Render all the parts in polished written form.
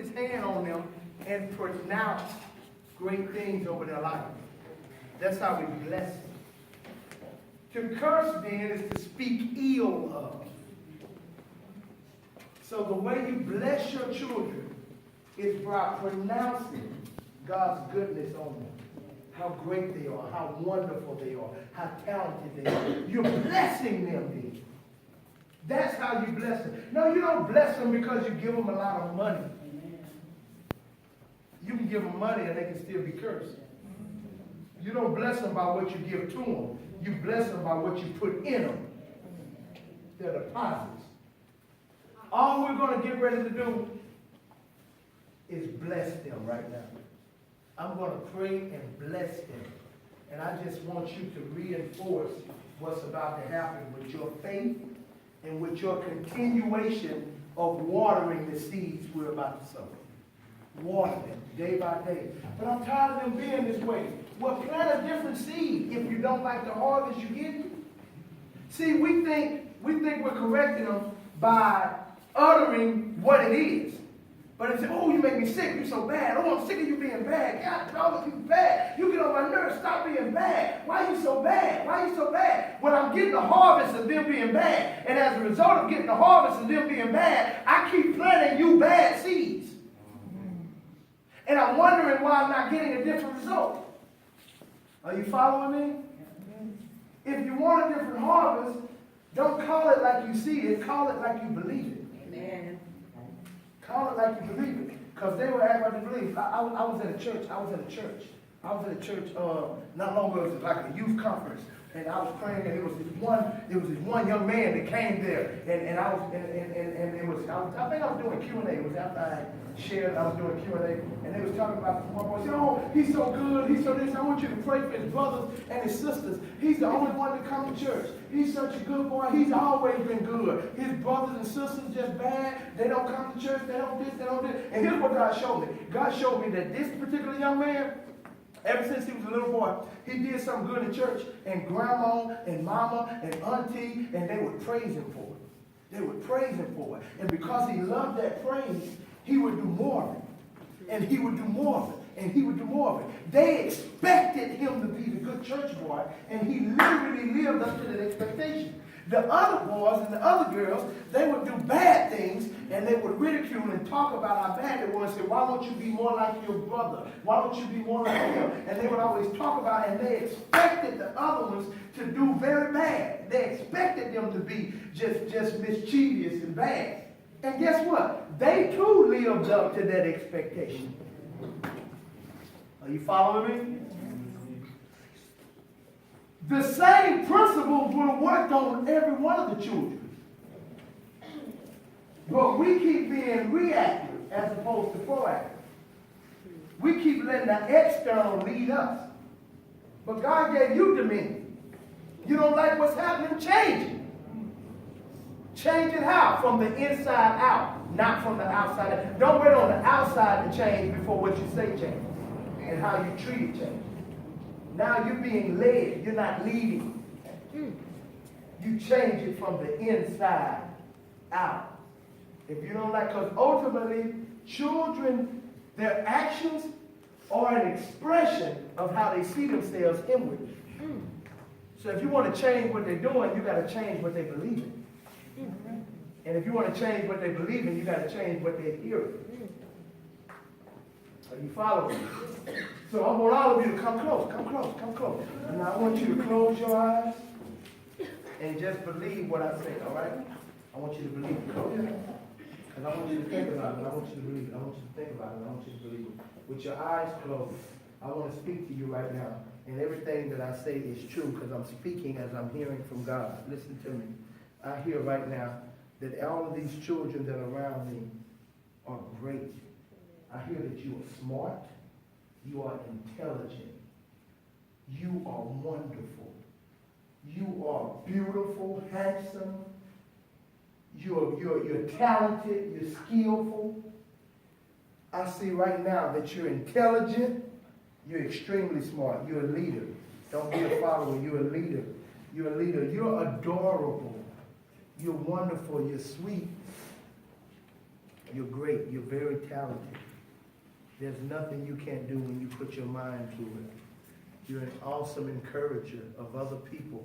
his hand on them and pronounce great things over their life. That's how we bless them. To curse then is to speak ill of. So the way you bless your children is by pronouncing God's goodness on them. How great they are, how wonderful they are, how talented they are. You're blessing them then. That's how you bless them. No, you don't bless them because you give them a lot of money. You can give them money and they can still be cursed. You don't bless them by what you give to them. You bless them by what you put in them. They're deposits. All we're going to get ready to do is bless them right now. I'm going to pray and bless them. And I just want you to reinforce what's about to happen with your faith and with your continuation of watering the seeds we're about to sow. Water them day by day. But I'm tired of them being this way. Well, plant a different seed if you don't like the harvest you're getting. See, we think we're correcting them by uttering what it is. But it's, oh, you make me sick. You're so bad. Oh, I'm sick of you being bad. God, dog, you bad. You get on my nerves. Stop being bad. Why are you so bad? Why are you so bad? When I'm getting the harvest of them being bad, and as a result of getting the harvest of them being bad, I keep planting you bad seeds. And I'm wondering why I'm not getting a different result. Are you following me? If you want a different harvest, don't call it like you see it. Call it like you believe it. Amen. Call it like you believe it. Because they were acting like they believe. I was in a church. I was in a church not long ago. It was like a youth conference. And I was praying, and it was this one young man that came there, and I think I was doing Q&A. It was after I shared, I was doing Q&A, and they was talking about one boy. Said, oh, he's so good, he's so this. I want you to pray for his brothers and his sisters. He's the only one to come to church. He's such a good boy. He's always been good. His brothers and sisters just bad. They don't come to church. They don't this. They don't this. And here's what God showed me. God showed me that this particular young man, ever since he was a little boy, he did something good in church, and grandma and mama and auntie, and they would praise him for it. They would praise him for it. And because he loved that praise, he would do more of it. And he would do more of it. And he would do more of it. They expected him to be the good church boy, and he literally lived up to that expectation. The other boys and the other girls, they would do bad things, and they would ridicule and talk about how bad they were and say, why don't you be more like your brother? Why don't you be more like him? And they would always talk about it, and they expected the other ones to do very bad. They expected them to be just mischievous and bad. And guess what? They too lived up to that expectation. Are you following me? The same principles would have worked on every one of the children. But we keep being reactive as opposed to proactive. We keep letting the external lead us. But God gave you dominion. You don't like what's happening? Change it. Change it how? From the inside out, not from the outside in. Don't wait on the outside to change before what you say change. And how you treat it change. Now you're being led. You're not leading. You change it from the inside out. If you don't like, because ultimately, children, their actions are an expression of how they see themselves inwardly. So if you want to change what they're doing, you got to change what they believe in. And if you want to change what they believe in, you got to change what they're hearing. Are you following me? So I want all of you to come close, come close, come close. And I want you to close your eyes and just believe what I say, all right? I want you to believe it. And I want you to think about it. I want you to believe it. I want you to think about it. I want you to believe it. With your eyes closed, I want to speak to you right now. And everything that I say is true because I'm speaking as I'm hearing from God. Listen to me. I hear right now that all of these children that are around me are great. I hear that you are smart. You are intelligent. You are wonderful. You are beautiful, handsome. You're talented. You're skillful. I see right now that you're intelligent. You're extremely smart. You're a leader. Don't be a follower. You're a leader. You're a leader. You're adorable. You're wonderful. You're sweet. You're great. You're very talented. There's nothing you can't do when you put your mind to it. You're an awesome encourager of other people.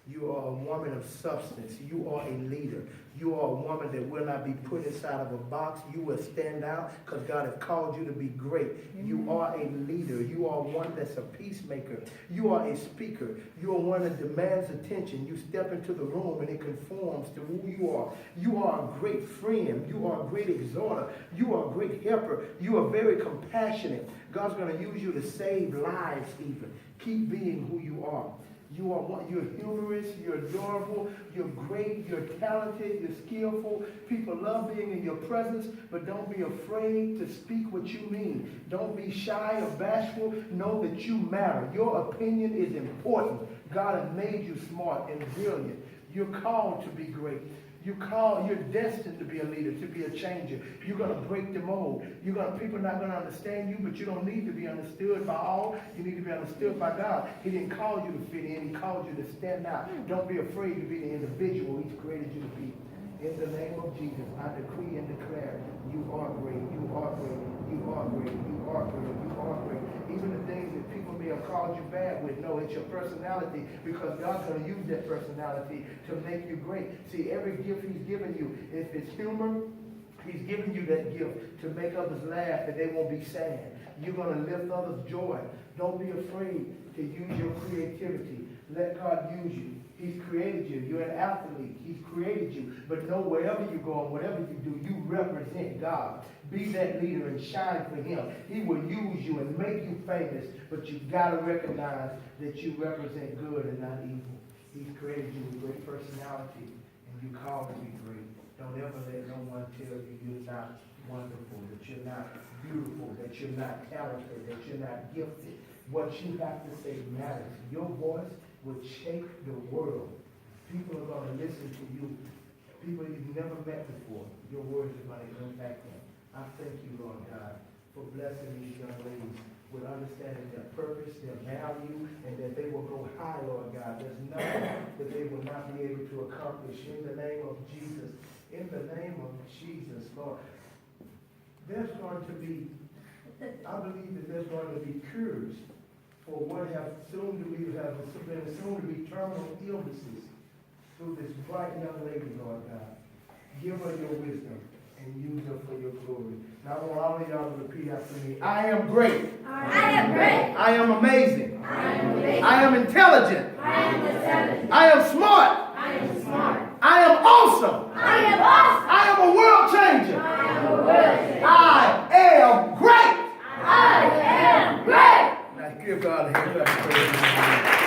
You are a woman of substance. You are a leader. You are a woman that will not be put inside of a box. You will stand out because God has called you to be great. You are a leader. You are one that's a peacemaker. You are a speaker. You are one that demands attention. You step into the room and it conforms to who you are. You are a great friend. You are a great exhorter. You are a great helper. You are very compassionate. God's going to use you to save lives even. Keep being who you are. You are one, you're humorous, you're adorable, you're great, you're talented, you're skillful. People love being in your presence, but don't be afraid to speak what you mean. Don't be shy or bashful. Know that you matter. Your opinion is important. God has made you smart and brilliant. You're called to be great. You're destined to be a leader, to be a changer. You're going to break the mold. People are not going to understand you, but you don't need to be understood by all. You need to be understood by God. He didn't call you to fit in. He called you to stand out. Don't be afraid to be the individual He's created you to be. In the name of Jesus, I decree and declare, you are great, you are great, you are great, you are great, you are great. Even the things that people may have called you bad with, no, it's your personality, because God's going to use that personality to make you great. See, every gift He's given you, if it's humor, He's given you that gift to make others laugh and they won't be sad. You're going to lift others' joy. Don't be afraid to use your creativity. Let God use you. He's created you. You're an athlete. He's created you. But know wherever you go and whatever you do, you represent God. Be that leader and shine for Him. He will use you and make you famous, but you've got to recognize that you represent good and not evil. He's created you with great personality, and you're called to be great. Don't ever let no one tell you you're not wonderful, that you're not beautiful, that you're not talented, that you're not gifted. What you have to say matters. Your voice will shake the world. People are going to listen to you. People you've never met before. Your words are going to impact them. I thank you, Lord God, for blessing these young ladies with understanding their purpose, their value, and that they will go high, Lord God. There's nothing that they will not be able to accomplish. In the name of Jesus. In the name of Jesus, Lord. There's going to be, I believe that there's going to be cures for what have been soon to be terminal illnesses through this bright young lady, Lord God. Give her your wisdom and use her for your glory. Now I want all of y'all to repeat after me. I am great. I am great. I am amazing. I am amazing. I am intelligent. I am intelligent. I am smart. I am smart. I am awesome. I am awesome. I am a world changer. I am a world changer. I am great. I am great. Now give God a hand clap.